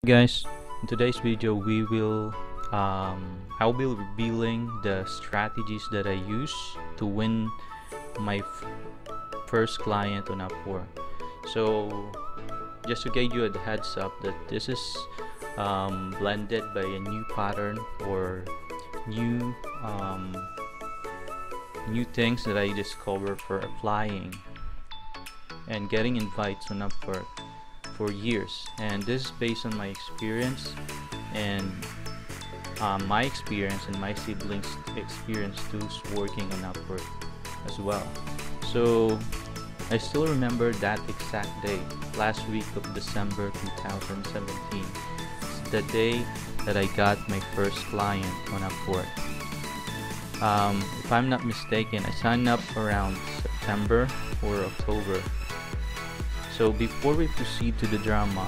Guys, in today's video I'll be revealing the strategies that I use to win my first client on Upwork. So just to give you a heads up that this is blended by a new pattern or new new things that I discovered for applying and getting invites on Upwork for years, and this is based on my experience and my experience and my siblings experience too working on Upwork as well. So I still remember that exact day, last week of December 2017. It's the day that I got my first client on Upwork. If I'm not mistaken, I signed up around September or October. So before we proceed to the drama,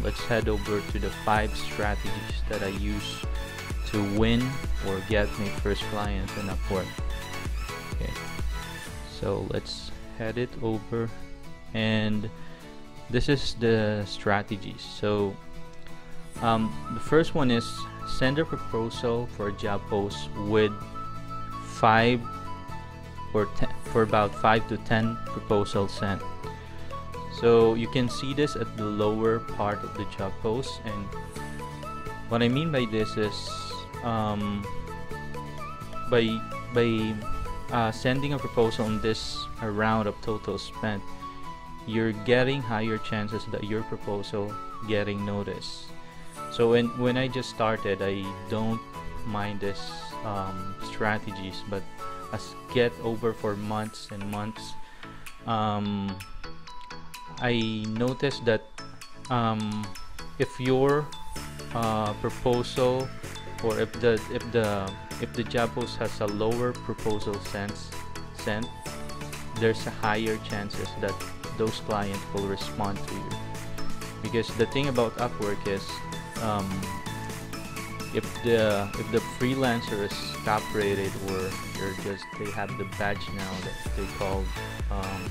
let's head over to the 5 strategies that I use to win or get my first client on Upwork. Okay, so let's head it over, and this is the strategies. So the first one is send a proposal for a job post with 5 or 10, for about 5 to 10 proposals sent. So you can see this at the lower part of the job post, and what I mean by this is by sending a proposal on this round of total spent, you're getting higher chances that your proposal getting noticed. So when I just started, I don't mind this strategies, but as get over for months and months, I noticed that if your proposal, or if the job post has a lower proposal sent, there's a higher chances that those clients will respond to you. Because the thing about Upwork is, if the freelancer is top rated, or they have the badge now that they call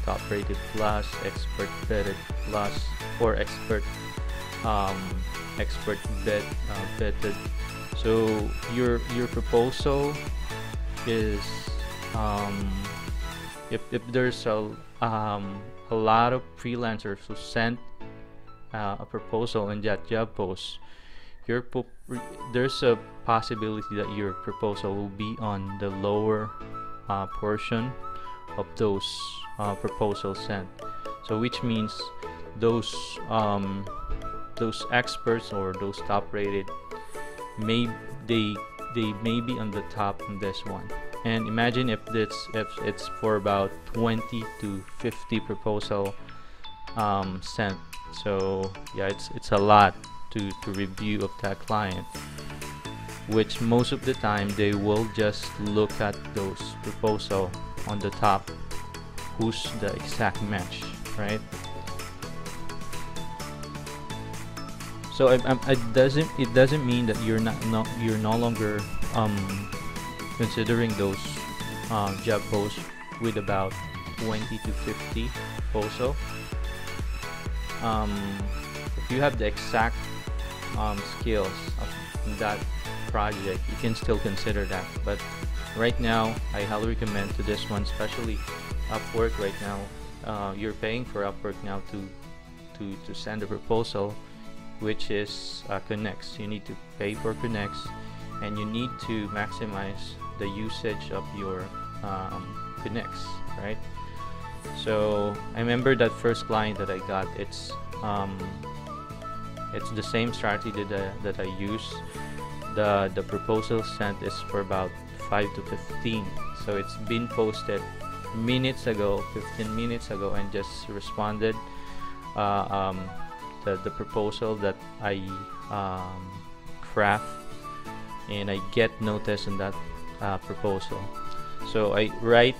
top rated plus, expert vetted plus, or expert vetted. So your proposal is if there's a lot of freelancers who sent a proposal in that job post, there's a possibility that your proposal will be on the lower portion of those proposals sent. So which means those experts or those top rated they may be on the top on this one. And imagine if it's for about 20 to 50 proposal sent. So yeah, it's a lot to review of that client, which most of the time they will just look at those proposal on the top who's the exact match, right? So it doesn't mean that you're no longer considering those job posts with about 20 to 50 proposal. If you have the exact skills of that project, you can still consider that. But right now, I highly recommend to this one, especially Upwork. Right now, you're paying for Upwork now to send a proposal, which is connects. You need to pay for connects, and you need to maximize the usage of your connects, right? So I remember that first client that I got, it's the same strategy that I use. The proposal sent is for about 5 to 15. So it's been posted minutes ago, 15 minutes ago, and just responded the proposal that I craft, and I get notice in that proposal. So I write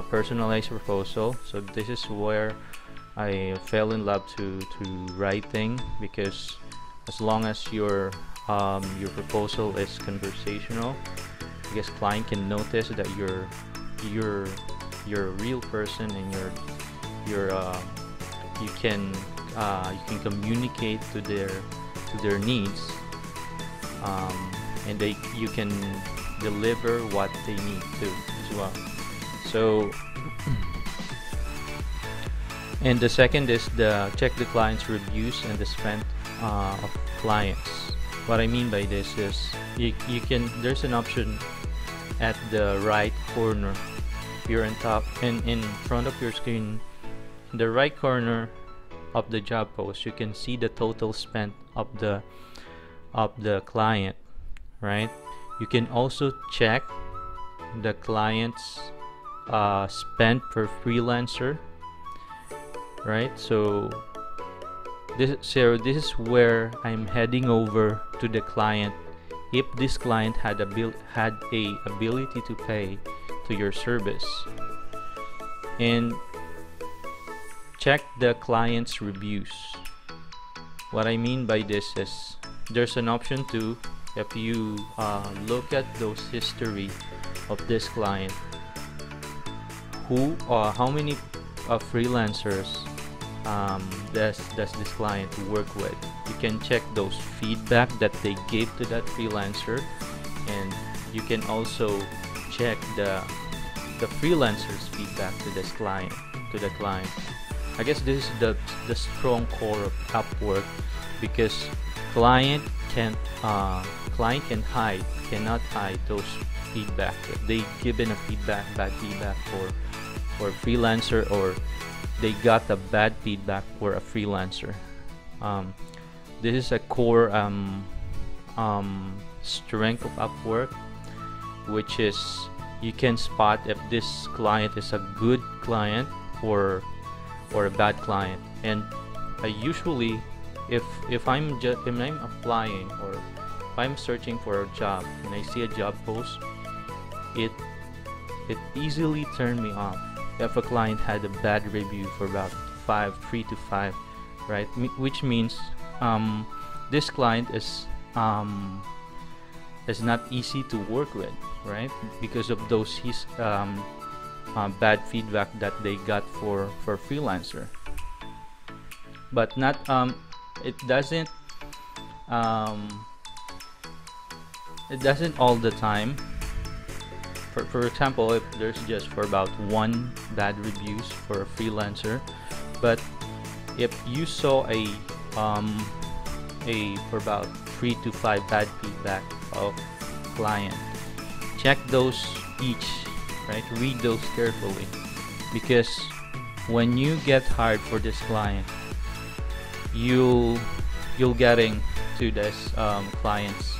personalized proposal. So this is where I fell in love to writing, because as long as your proposal is conversational, I guess client can notice that you're a real person, and you can communicate to to their needs, and you can deliver what they need to as well. So and the second is the check the client's reviews and the spend of clients. What I mean by this is you can, there's an option at the right corner here on top and in front of your screen, in the right corner of the job post, you can see the total spent of the client, right? You can also check the client's spend per freelancer, right? So this is where I'm heading over to the client. If this client had a ability to pay to your service, and check the client's reviews. What I mean by this is there's an option to, if you look at those history of this client, how many freelancers does this client work with. You can check those feedback that they gave to that freelancer, and you can also check the freelancer's feedback to the client. I guess this is the strong core of Upwork, because client cannot hide those feedback. If they given a bad feedback for a freelancer, or they got a bad feedback for a freelancer, this is a core strength of Upwork, which is you can spot if this client is a good client or a bad client. And I usually, if I'm applying, or if I'm searching for a job and I see a job post, it easily turns me off if a client had a bad review for about 3 to 5, right? Which means this client is not easy to work with, right? Because of those bad feedback that they got for freelancer. But not it doesn't all the time. For example, if there's just for about 1 bad reviews for a freelancer, but if you saw for about 3 to 5 bad feedback of client, check those each, right? Read those carefully, because when you get hired for this client, you'll getting to this client's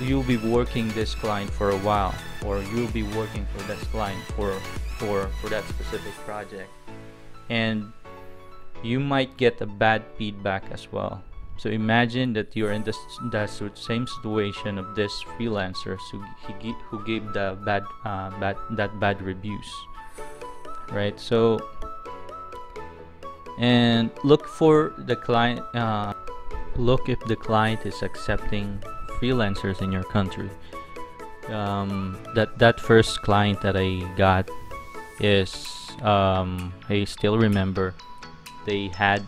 you'll be working this client for a while, or you'll be working for this client for that specific project, and you might get a bad feedback as well. So imagine that you're in the same situation of this freelancer who gave the bad reviews, right? So, and look for the client. Look if the client is accepting freelancers in your country. That first client that I got is I still remember they had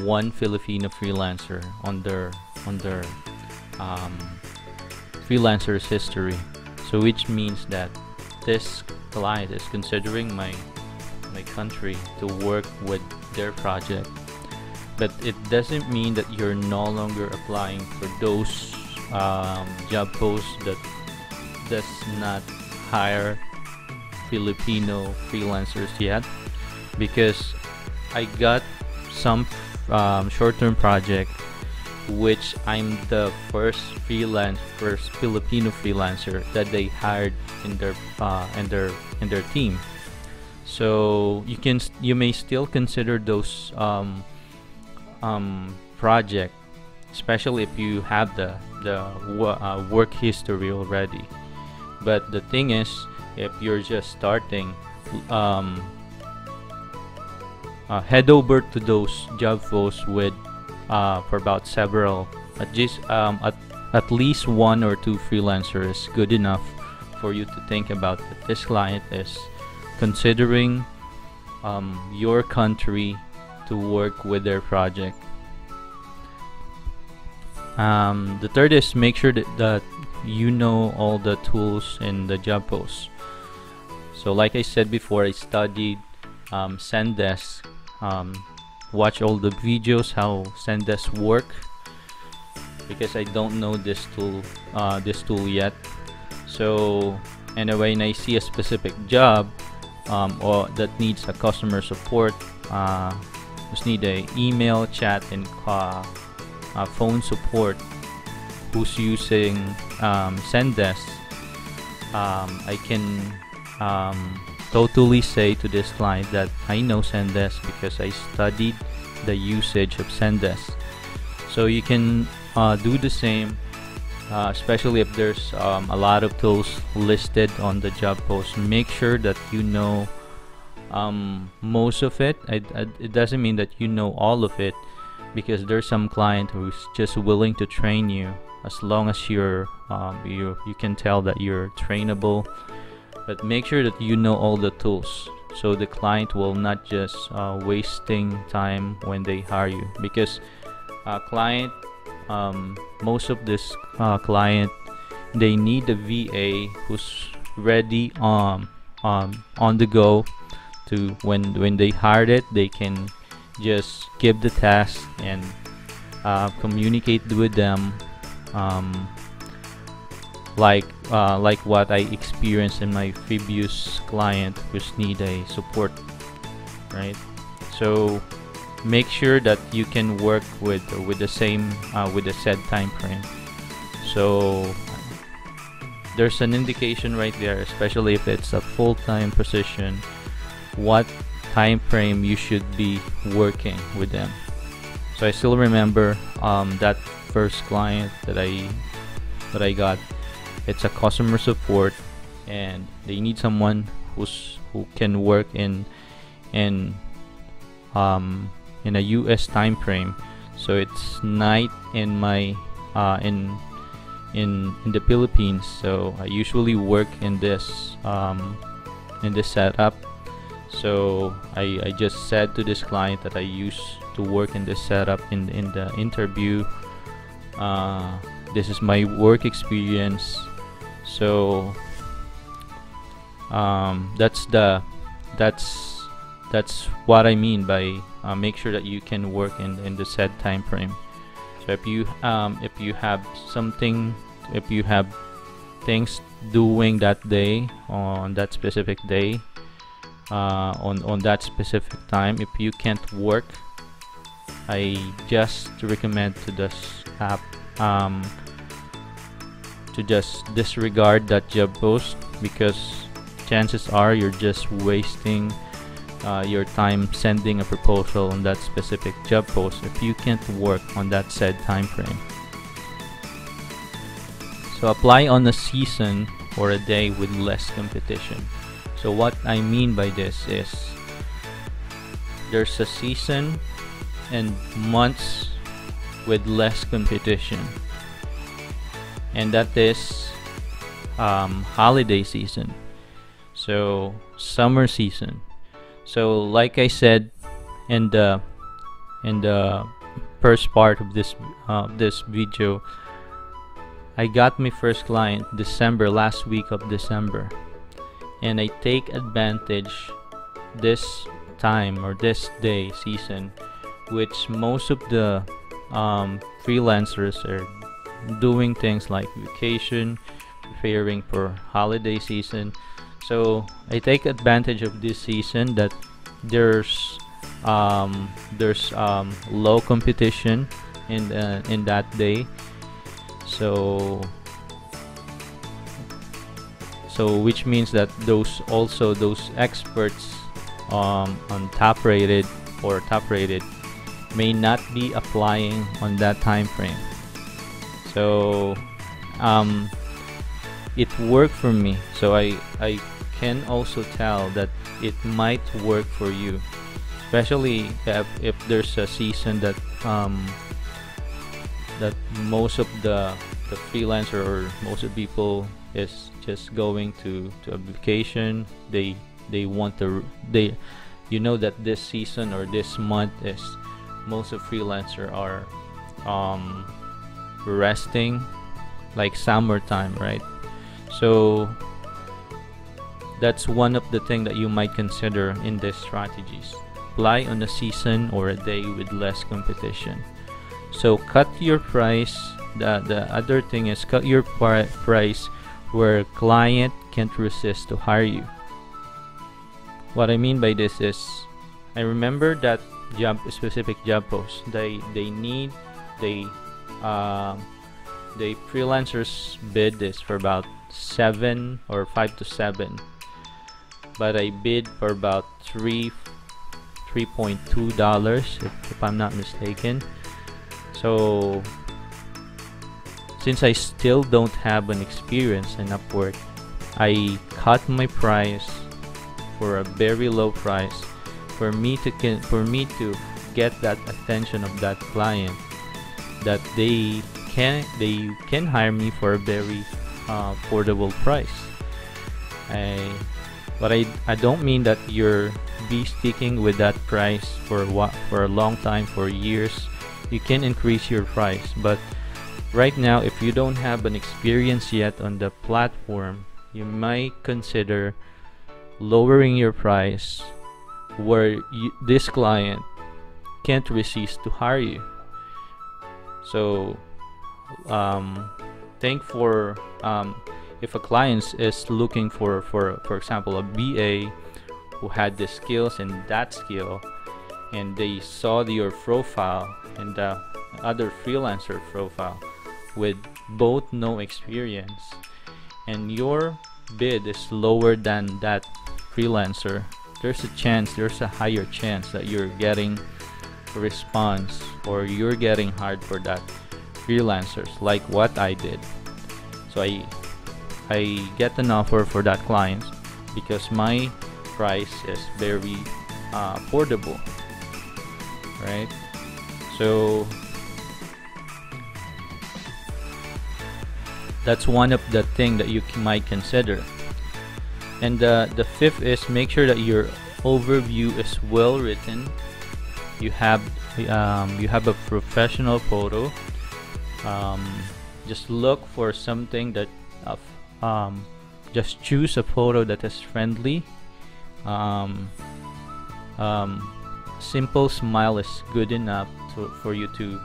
1 Filipino freelancer on their freelancers history. So which means that this client is considering my country to work with their project. But it doesn't mean that you're no longer applying for those job posts that does not hire Filipino freelancers yet, because I got some short-term project which I'm the first Filipino freelancer that they hired in their team. So you may still consider those project, especially if you have the work history already. But the thing is, if you're just starting, head over to those job posts with for about several, at least 1 or 2 freelancers is good enough for you to think about that this client is considering your country to work with their project. The third is make sure that you know all the tools in the job post. So like I said before, I studied Zendesk, watch all the videos how Zendesk work, because I don't know this tool yet. So anyway, when I see a specific job or that needs a customer support, just need a email, chat, and phone support who's using Zendesk, I can totally say to this client that I know Zendesk because I studied the usage of Zendesk. So you can do the same, especially if there's a lot of tools listed on the job post. Make sure that you know most of it. It doesn't mean that you know all of it, because there's some client who's just willing to train you as long as you're you can tell that you're trainable. But make sure that you know all the tools, so the client will not just wasting time when they hire you, because client most of this client, they need a VA who's ready on the go to when they hired it, they can just give the task and communicate with them, like what I experienced in my previous client, which need a support, right? So make sure that you can work with the same with the said time frame. So there's an indication right there, especially if it's a full-time position, what time frame you should be working with them. So I still remember that first client that I got. It's a customer support, and they need someone who can work in a US time frame. So it's night in my in the Philippines. So I usually work in this setup. So I just said to this client that I used to work in this setup in the interview. This is my work experience. So that's what I mean by make sure that you can work in the said time frame. So if you have something, if you have things doing that day, on that specific day, on that specific time, if you can't work, I just recommend to just disregard that job post, because chances are you're just wasting your time sending a proposal on that specific job post if you can't work on that said time frame. So apply on a season or a day with less competition. So what I mean by this is, there's a season and months with less competition, and that is holiday season, so summer season. So like I said in the first part of this video, I got my first client last week of December, and I take advantage this time or this day season, which most of the freelancers are doing things like vacation, preparing for holiday season. So I take advantage of this season that there's low competition in that day. So which means that those experts on top rated may not be applying on that time frame. So it worked for me, so I can also tell that it might work for you, especially if there's a season that most of the freelancer or most of the people is just going to a vacation. They want that this season or this month is most of freelancer are resting, like summertime, right? So that's one of the things that you might consider in these strategies. Apply on a season or a day with less competition. So cut your price. The other thing is cut your price where client can't resist to hire you. What I mean by this is, I remember that specific job post. They freelancers bid this for about 7 or 5 to 7, but I bid for about $3.2 if I'm not mistaken. So since I still don't have an experience in Upwork, I cut my price for a very low price for me to get that attention of that client, that they can hire me for a very affordable price. But I don't mean that you're be sticking with that price for a long time, for years. You can increase your price, but right now, if you don't have an experience yet on the platform, you might consider lowering your price where this client can't resist to hire you. So think for if a client is looking for example a BA who had the skills and that skill, and they saw your profile and the other freelancer profile with both no experience, and your bid is lower than that freelancer, there's a higher chance that you're getting a response or you're getting hired for that freelancers, like what I did. So I get an offer for that client because my price is very affordable, right? So that's one of the things that you might consider. And the fifth is, make sure that your overview is well written. You have a professional photo. Just look for something that just choose a photo that is friendly. Simple smile is good enough for you to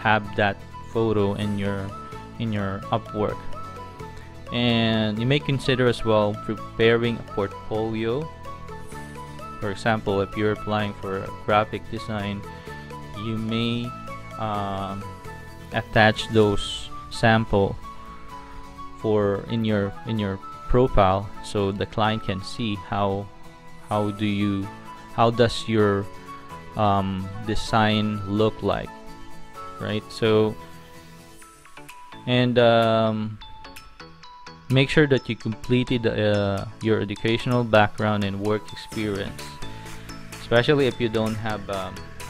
have that photo in your Upwork. And you may consider as well preparing a portfolio. For example, if you're applying for graphic design, you may attach those sample in your profile, so the client can see how does your design look like, right? So and make sure that you completed your educational background and work experience, especially if you don't have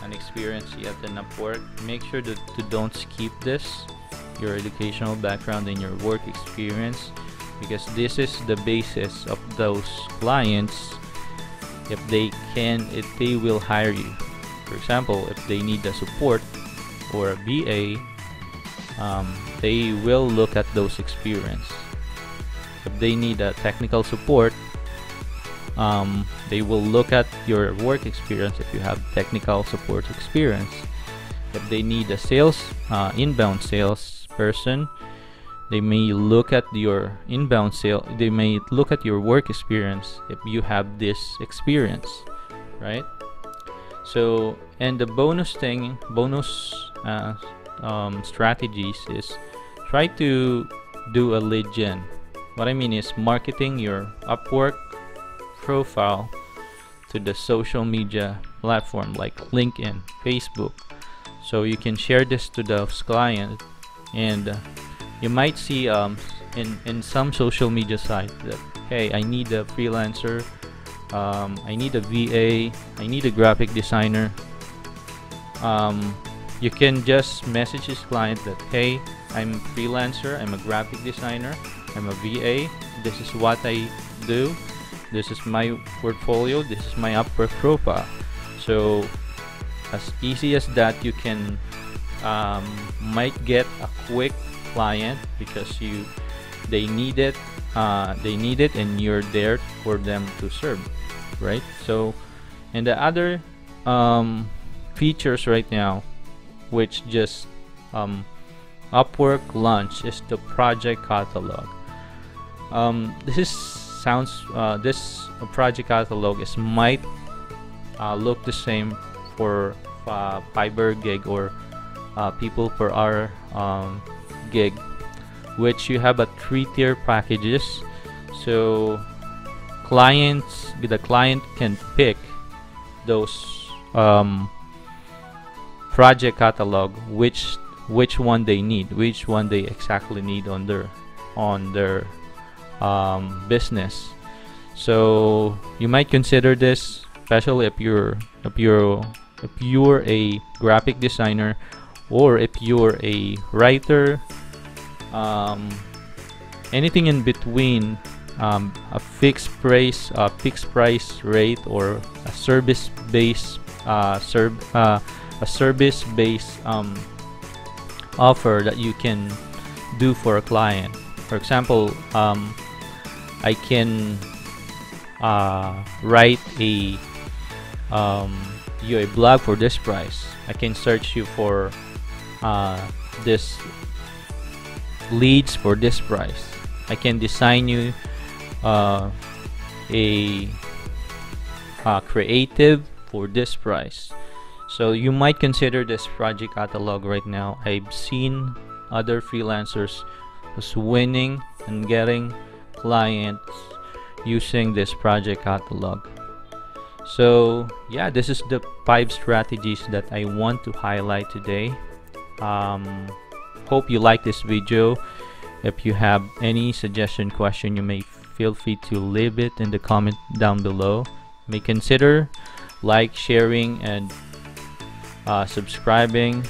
an experience yet in Upwork. Make sure that to don't skip this, your educational background and your work experience, because this is the basis of those clients if they will hire you. For example, if they need the support or a BA, they will look at those experience. If they need a technical support, they will look at your work experience if you have technical support experience. If they need a sales inbound sales person, they may look at your inbound sale. They may look at your work experience if you have this experience, right? So, and the bonus strategies is try to do a lead gen. What I mean is marketing your Upwork profile to the social media platform like LinkedIn, Facebook, so you can share this to those clients. And you might see in some social media sites that, hey, I need a freelancer, I need a VA, I need a graphic designer. You can just message this client that, hey, I'm a freelancer, I'm a graphic designer, I'm a VA, this is what I do, this is my portfolio, this is my Upwork profile. So as easy as that, you can might get a quick client because they need it and you're there for them to serve, right? So, and the other features right now, which just Upwork launched, is the project catalog. This project catalog might look the same for Fiverr gig or people per hour gig, which you have a 3-tier packages. So the client can pick those project catalog, which one they need, which one they exactly need on their business. So you might consider this, especially if you're a graphic designer, or if you're a writer, anything in between, a fixed price rate, or a service-based offer that you can do for a client. For example, I can write a blog for this price. I can search you for this leads for this price. I can design you a creative for this price. So you might consider this project catalog right now. I've seen other freelancers who's winning and getting clients using this project catalog. So yeah, this is the 5 strategies that I want to highlight today. Hope you like this video. If you have any suggestion, question, you may feel free to leave it in the comment down below. You may consider sharing and subscribing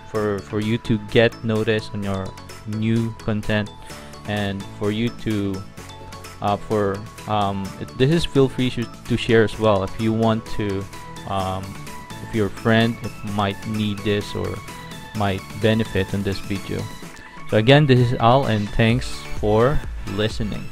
for you to get notice on your new content, and for you to feel free to share as well if you want to, if your friend might need this or might benefit in this video. So again, this is Al, and thanks for listening.